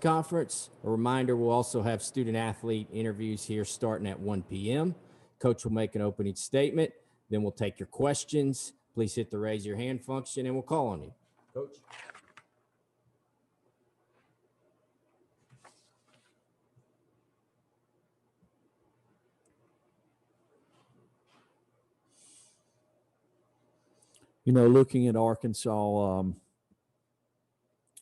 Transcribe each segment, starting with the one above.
conference. A reminder, we'll also have student athlete interviews here starting at 1 p.m. Coach will make an opening statement, then we'll take your questions. Please hit the raise your hand function and we'll call on you. Coach. Looking at Arkansas,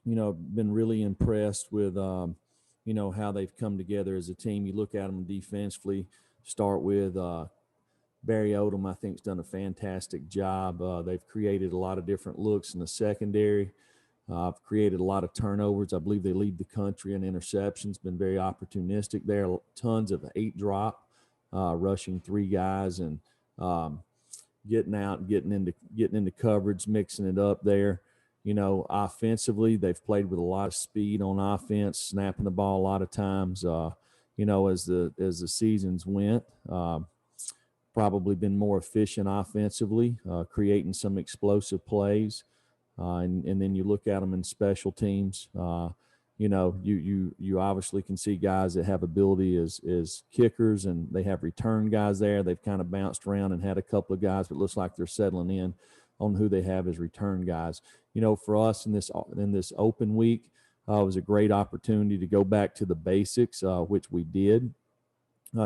been really impressed with, how they've come together as a team. You look at them defensively, start with Barry Odom, I think, has done a fantastic job. They've created a lot of different looks in the secondary. Created a lot of turnovers. I believe they lead the country in interceptions, been very opportunistic there. Tons of 8-drop, rushing 3 guys and getting out, getting into coverage, mixing it up there. Offensively, they've played with a lot of speed on offense, snapping the ball a lot of times. As the seasons went, probably been more efficient offensively, creating some explosive plays. And then you look at them in special teams. You obviously can see guys that have ability as kickers, and they have return guys there. They've kind of bounced around and had a couple of guys, but it looks like they're settling in on who they have as return guys. For us in this open week, it was a great opportunity to go back to the basics, which we did.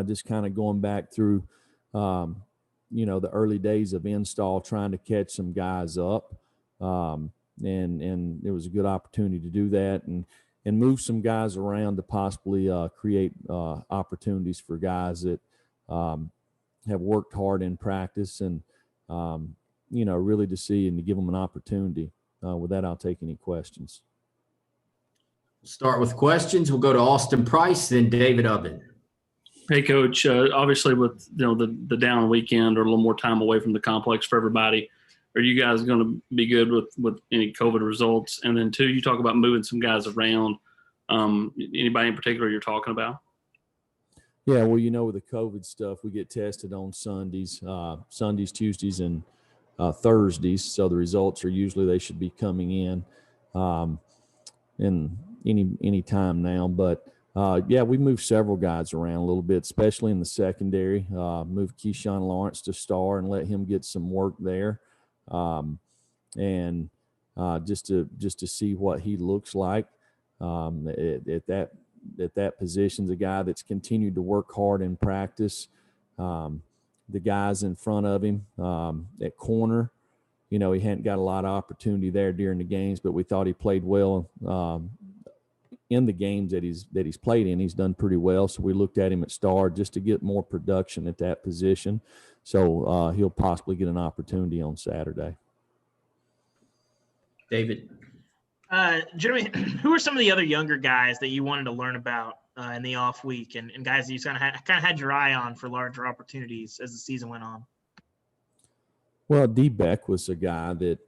Just kind of going back through, the early days of install, trying to catch some guys up. And it was a good opportunity to do that and move some guys around to possibly create opportunities for guys that have worked hard in practice and, really to see and to give them an opportunity. With that, I'll take any questions. We'll start with questions. We'll go to Austin Price, then David Ubbin. Hey, Coach. Obviously, with the down weekend or a little more time away from the complex for everybody, are you guys going to be good with any COVID results? And then 2, you talk about moving some guys around. Anybody in particular you're talking about? Yeah, well, with the COVID stuff, we get tested on Sundays, Tuesdays, and Thursdays. So the results are usually they should be coming in any time now. But we moved several guys around a little bit, especially in the secondary. Moved Keyshawn Lawrence to star and let him get some work there. Just to see what he looks like at that position. A guy that's continued to work hard in practice. The guys in front of him at corner, he hadn't got a lot of opportunity there during the games, but we thought he played well in the games that he's played in. He's done pretty well, so we looked at him at star just to get more production at that position. So he'll possibly get an opportunity on Saturday. David. Jeremy, who are some of the other younger guys that you wanted to learn about in the off week and guys that you kind of had your eye on for larger opportunities as the season went on? Well, D. Beck was a guy that,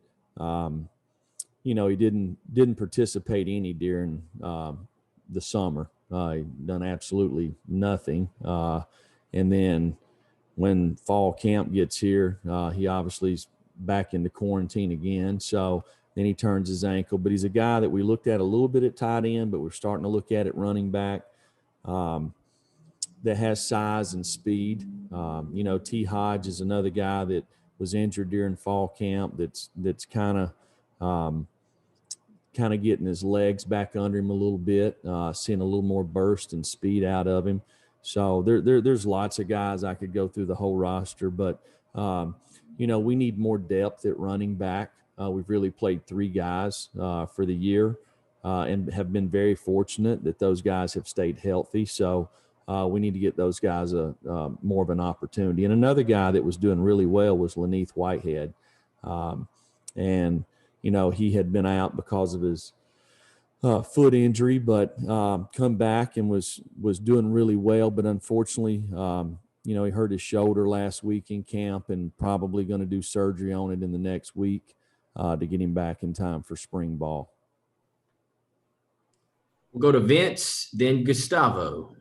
he didn't participate any during the summer. He done absolutely nothing. And then when fall camp gets here, he obviously is back into quarantine again. So then he turns his ankle. But he's a guy that we looked at a little bit at tight end, but we're starting to look at running back that has size and speed. T. Hodge is another guy that was injured during fall camp that's kind of getting his legs back under him a little bit, seeing a little more burst and speed out of him. So there's lots of guys. I could go through the whole roster, but, we need more depth at running back. We've really played 3 guys for the year and have been very fortunate that those guys have stayed healthy. So we need to get those guys more of an opportunity. And another guy that was doing really well was Laneith Whitehead. He had been out because of his foot injury, but come back and was doing really well. But unfortunately, he hurt his shoulder last week in camp and probably going to do surgery on it in the next week to get him back in time for spring ball. We'll go to Vince, then Gustavo.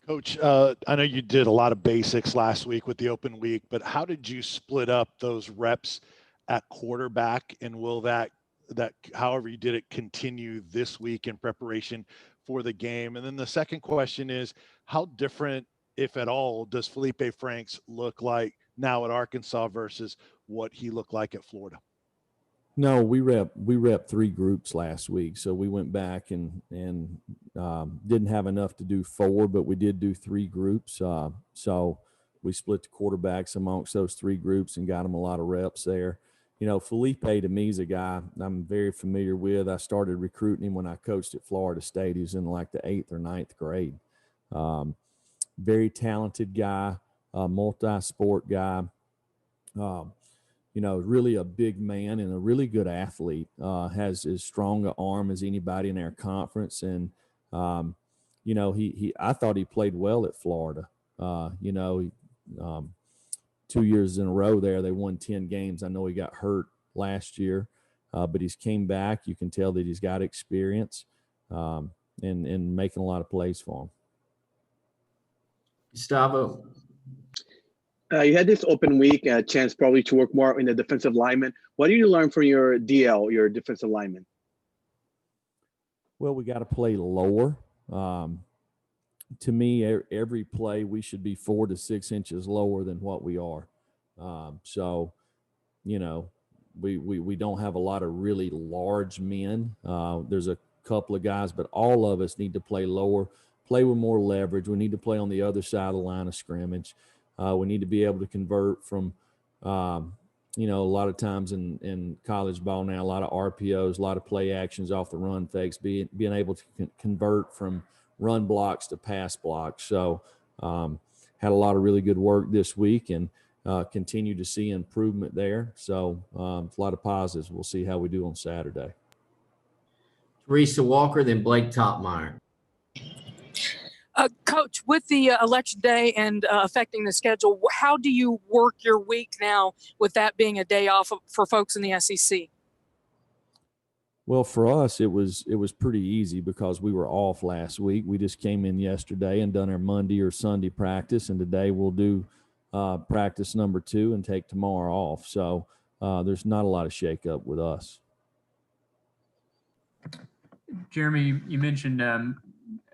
Coach, I know you did a lot of basics last week with the open week, but how did you split up those reps at quarterback, and will that that however you did it continue this week in preparation for the game? And then the second question is, how different, if at all, does Felipe Franks look like now at Arkansas versus what he looked like at Florida? No, we rep 3 groups last week, so we went back and didn't have enough to do 4, but we did do 3 groups. So we split the quarterbacks amongst those 3 groups and got them a lot of reps there. You know, Felipe to me is a guy I'm very familiar with. I started recruiting him when I coached at Florida State. He was in like the 8th or 9th grade. Very talented guy, multi-sport guy. You know, really a big man and a really good athlete, has as strong an arm as anybody in our conference. And, you know, I thought he played well at Florida. You know, 2 years in a row there, they won 10 games. I know he got hurt last year, but he's came back. You can tell that he's got experience, and making a lot of plays for him. Gustavo. You had this open week, a chance probably to work more in the defensive lineman. What did you learn from your DL, your defensive lineman? Well, we got to play lower. To me, every play we should be 4 to 6 inches lower than what we are. So, you know, we don't have a lot of really large men. There's a couple of guys, but all of us need to play lower, play with more leverage. We need to play on the other side of the line of scrimmage. We need to be able to convert from, you know, a lot of times in college ball now, a lot of RPOs, a lot of play actions off the run fakes, being able to convert from run blocks to pass blocks. So had a lot of really good work this week and continue to see improvement there. So a lot of positives. We'll see how we do on Saturday. Teresa Walker, then Blake Topmeyer. Coach, with the election day and affecting the schedule, how do you work your week now with that being a day off for folks in the SEC? Well, for us, it was pretty easy because we were off last week. We just came in yesterday and done our Monday or Sunday practice, and today we'll do practice number 2 and take tomorrow off. So there's not a lot of shakeup with us. Jeremy, you mentioned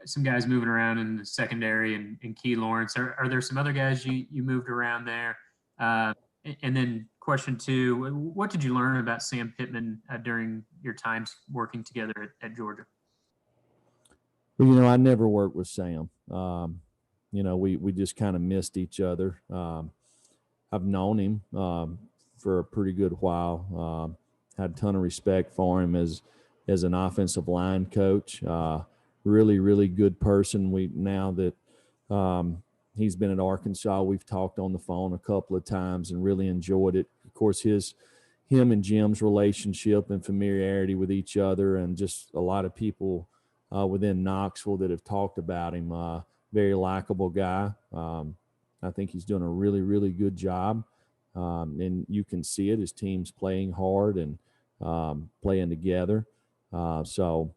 some guys moving around in the secondary and Key Lawrence. Are there some other guys you moved around there? And then question 2, what did you learn about Sam Pittman during your times working together at Georgia? Well, you know, I never worked with Sam. You know, we just kind of missed each other. I've known him for a pretty good while. Had a ton of respect for him as an offensive line coach. Really, really good person. Now that he's been at Arkansas, we've talked on the phone a couple of times and really enjoyed it. Of course, him and Jim's relationship and familiarity with each other, and just a lot of people within Knoxville that have talked about him. Very likable guy. I think he's doing a really, really good job. And you can see it. His team's playing hard and playing together. So,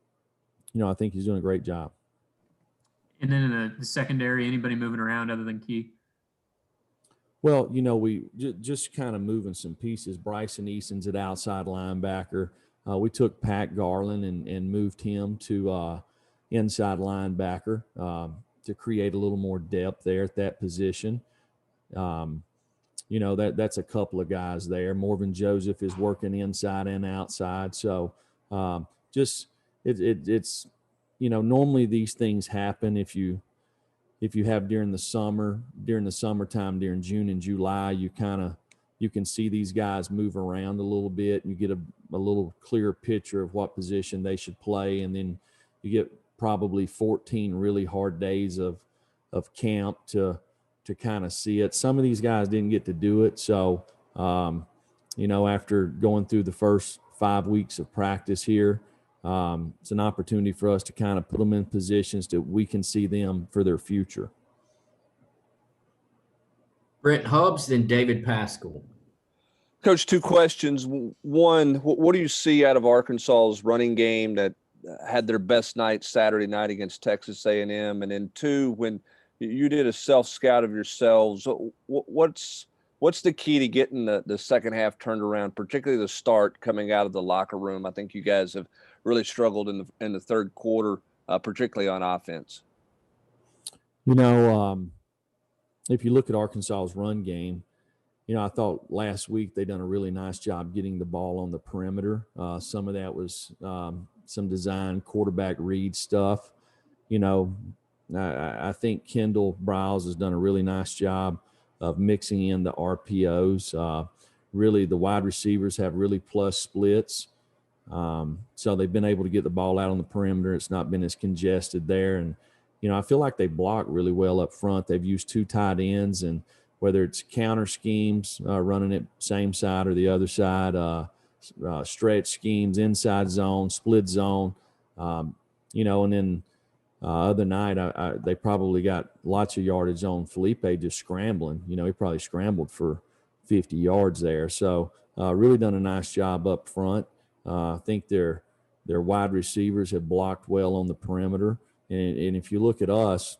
you know, I think he's doing a great job. And then in the secondary, anybody moving around other than Key? Well, you know, we just kind of moving some pieces. Bryson Easton's at outside linebacker. We took Pat Garland and moved him to inside linebacker to create a little more depth there at that position. You know, that's a couple of guys there. Morven Joseph is working inside and outside. So it's you know, normally these things happen if you have during the summertime, during June and July, you can see these guys move around a little bit, and you get a little clearer picture of what position they should play. And then you get probably 14 really hard days of camp to kind of see it. Some of these guys didn't get to do it. So, you know, after going through the first 5 weeks of practice here, it's an opportunity for us to kind of put them in positions that we can see them for their future. Brent Hubbs, then David Pascal. Coach, 2 questions. One, what do you see out of Arkansas's running game that had their best night Saturday night against Texas A&M? And then 2, when you did a self-scout of yourselves, what's What's the key to getting the second half turned around, particularly the start coming out of the locker room? I think you guys have really struggled in the third quarter, particularly on offense. If you look at Arkansas's run game, I thought last week they done a really nice job getting the ball on the perimeter. Some of that was some design quarterback read stuff. I think Kendall Browse has done a really nice job of mixing in the RPOs. Really, the wide receivers have really plus splits. So they've been able to get the ball out on the perimeter. It's not been as congested there. And, I feel like they block really well up front. They've used 2 tight ends, and whether it's counter schemes, running it same side or the other side, stretch schemes, inside zone, split zone, and then other night they probably got lots of yardage on Felipe just scrambling. He probably scrambled for 50 yards there. So really done a nice job up front. I think their wide receivers have blocked well on the perimeter. And if you look at us,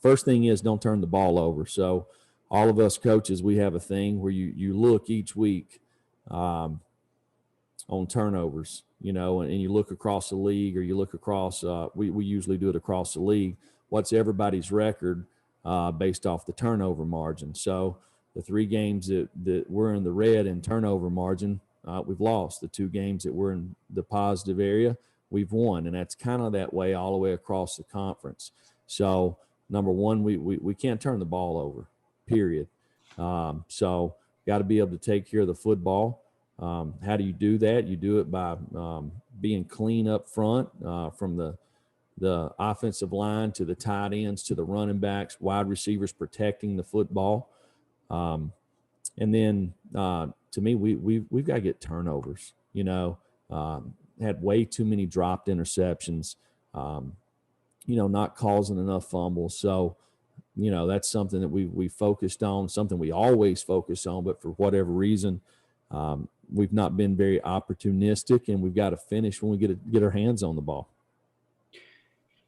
first thing is don't turn the ball over. So all of us coaches, we have a thing where you look each week on turnovers, and you look across the league, or you look across, we usually do it across the league. What's everybody's record based off the turnover margin? So the 3 games that we're in the red in turnover margin, we've lost. The 2 games that we're in the positive area, we've won. And that's kind of that way all the way across the conference. So number one, we can't turn the ball over, period. So got to be able to take care of the football. How do you do that? You do it by being clean up front, from the offensive line to the tight ends to the running backs, wide receivers protecting the football. And then to me, we've got to get turnovers. Had way too many dropped interceptions, not causing enough fumbles. So, that's something that we focused on, something we always focus on, but for whatever reason, we've not been very opportunistic, and we've got to finish when we get our hands on the ball.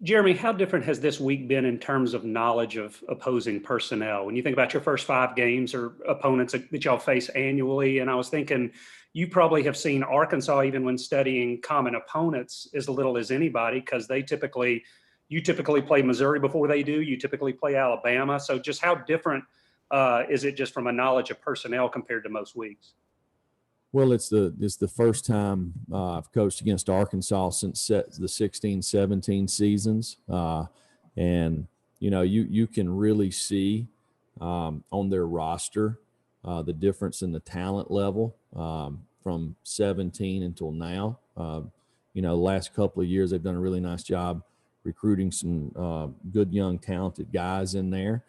Jeremy, how different has this week been in terms of knowledge of opposing personnel? When you think about your first 5 games or opponents that y'all face annually, and I was thinking you probably have seen Arkansas, even when studying common opponents, as little as anybody, because you typically play Missouri before they do. You typically play Alabama. So just how different is it just from a knowledge of personnel compared to most weeks? Well, it's the first time I've coached against Arkansas since the 16-17 seasons. And, you can really see on their roster the difference in the talent level from 17 until now. The last couple of years, they've done a really nice job recruiting some good, young, talented guys in there.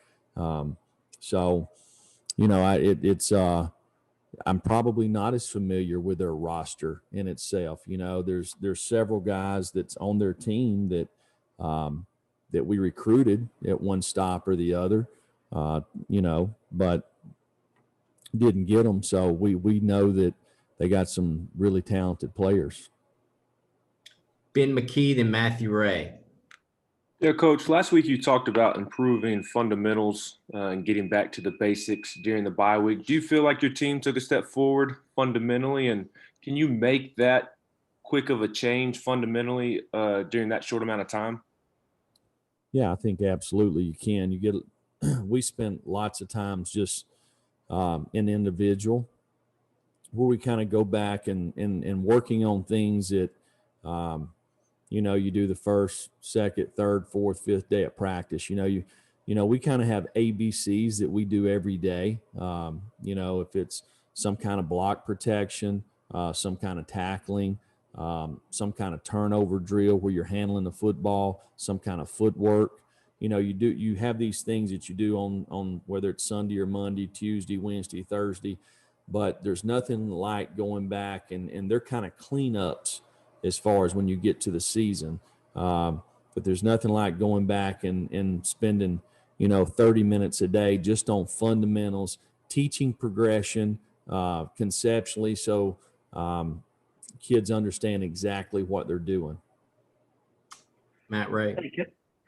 I'm probably not as familiar with their roster in itself. There's several guys that's on their team that we recruited at one stop or the other, but didn't get them. So we know that they got some really talented players. Ben McKee, then Matthew Ray. Yeah, Coach, last week you talked about improving fundamentals and getting back to the basics during the bye week. Do you feel like your team took a step forward fundamentally, and can you make that quick of a change fundamentally during that short amount of time? Yeah, I think absolutely you can. We spent lots of times just in individual where we kind of go back and working on things that you do the first, second, third, fourth, fifth day of practice. We kind of have ABCs that we do every day. If it's some kind of block protection, some kind of tackling, some kind of turnover drill where you're handling the football, some kind of footwork. You have these things that you do on whether it's Sunday or Monday, Tuesday, Wednesday, Thursday, but there's nothing like going back and they're kind of cleanups as far as when you get to the season. But there's nothing like going back and spending, 30 minutes a day just on fundamentals, teaching progression conceptually so kids understand exactly what they're doing. Matt Ray.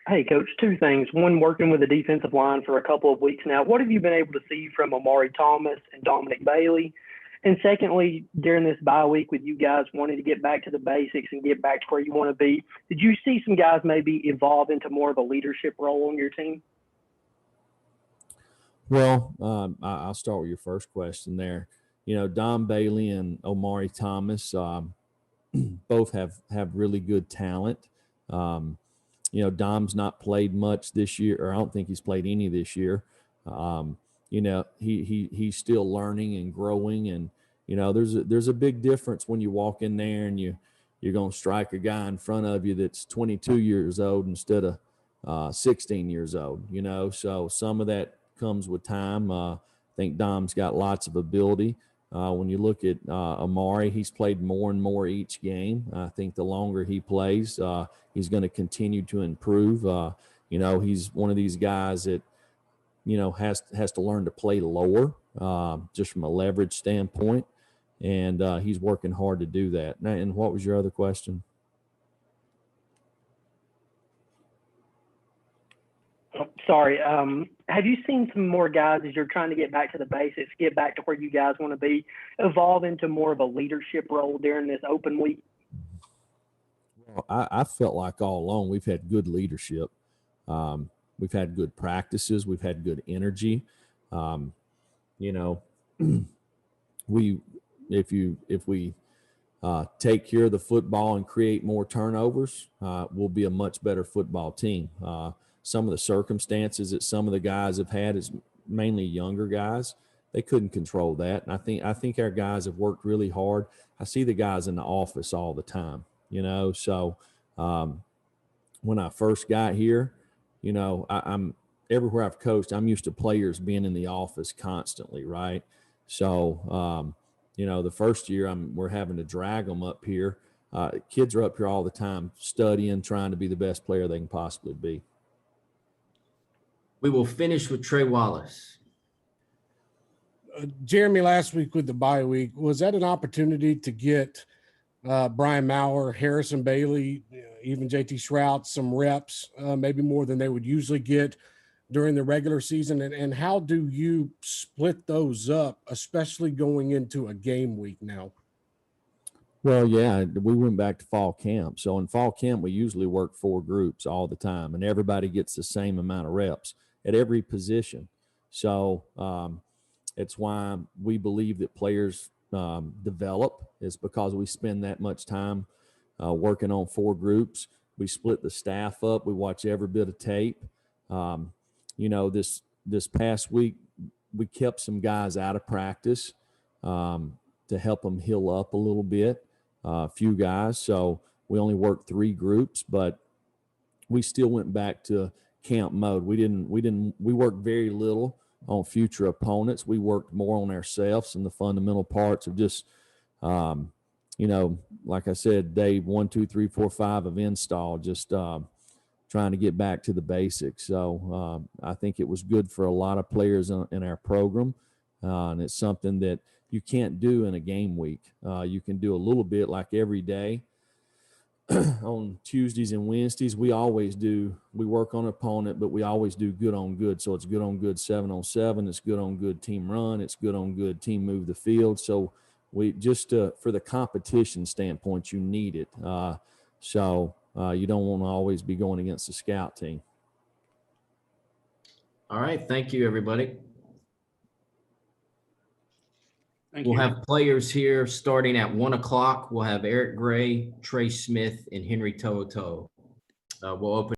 Hey, Coach, two things. One, working with the defensive line for a couple of weeks now. What have you been able to see from Amari Thomas and Dominic Bailey? And secondly, during this bye week with you guys wanting to get back to the basics and get back to where you want to be, did you see some guys maybe evolve into more of a leadership role on your team? Well, I'll start with your first question there. You know, Dom Bailey and Omari Thomas both have really good talent. You know, Dom's not played much this year, or I don't think he's played any this year. You know, he's still learning and growing, and you know, there's a big difference when you walk in there and you're gonna strike a guy in front of you that's 22 years old instead of 16 years old. You know, so some of that comes with time. I think Dom's got lots of ability. When you look at Amari, he's played more and more each game. I think the longer he plays, he's going to continue to improve. You know, he's one of these guys that, you know, has to learn to play lower, just from a leverage standpoint, and he's working hard to do that. And what was your other question? Sorry. Have you seen some more guys as you're trying to get back to the basics, get back to where you guys want to be, evolve into more of a leadership role during this open week? Well, I felt like all along we've had good leadership. We've had good practices. We've had good energy. You know, if we take care of the football and create more turnovers, we'll be a much better football team. Some of the circumstances that some of the guys have had is mainly younger guys. They couldn't control that. And I think our guys have worked really hard. I see the guys in the office all the time, you know. So when I first got here, you know, I'm everywhere I've coached, I'm used to players being in the office constantly, right? So, you know, the first year we're having to drag them up here. Kids are up here all the time studying, trying to be the best player they can possibly be. We will finish with Trey Wallace. Jeremy, last week with the bye week, was that an opportunity to get Brian Maurer, Harrison Bailey, even JT Shrout some reps, maybe more than they would usually get during the regular season? And how do you split those up, especially going into a game week now? Well, yeah, we went back to fall camp. So in fall camp, we usually work 4 groups all the time, and everybody gets the same amount of reps at every position. So it's why we believe that players develop, is because we spend that much time working on 4 groups. We split the staff up. We watch every bit of tape. You know, this past week, we kept some guys out of practice to help them heal up a little bit, a few guys. So we only worked 3 groups, but we still went back to camp mode. We worked very little on future opponents. We worked more on ourselves and the fundamental parts of just, you know, like I said, day 1, 2, 3, 4, 5 of install, just trying to get back to the basics. So I think it was good for a lot of players in our program. And it's something that you can't do in a game week. You can do a little bit like every day. On Tuesdays and Wednesdays, we work on an opponent, but we always do good on good. So it's good on good 7-on-7. It's good on good team run. It's good on good team move the field. So we just, for the competition standpoint, you need it. So you don't want to always be going against the scout team. All right. Thank you, everybody. Thank you. We'll have players here starting at 1 o'clock. We'll have Eric Gray, Trey Smith, and Henry To'oto'o. We'll open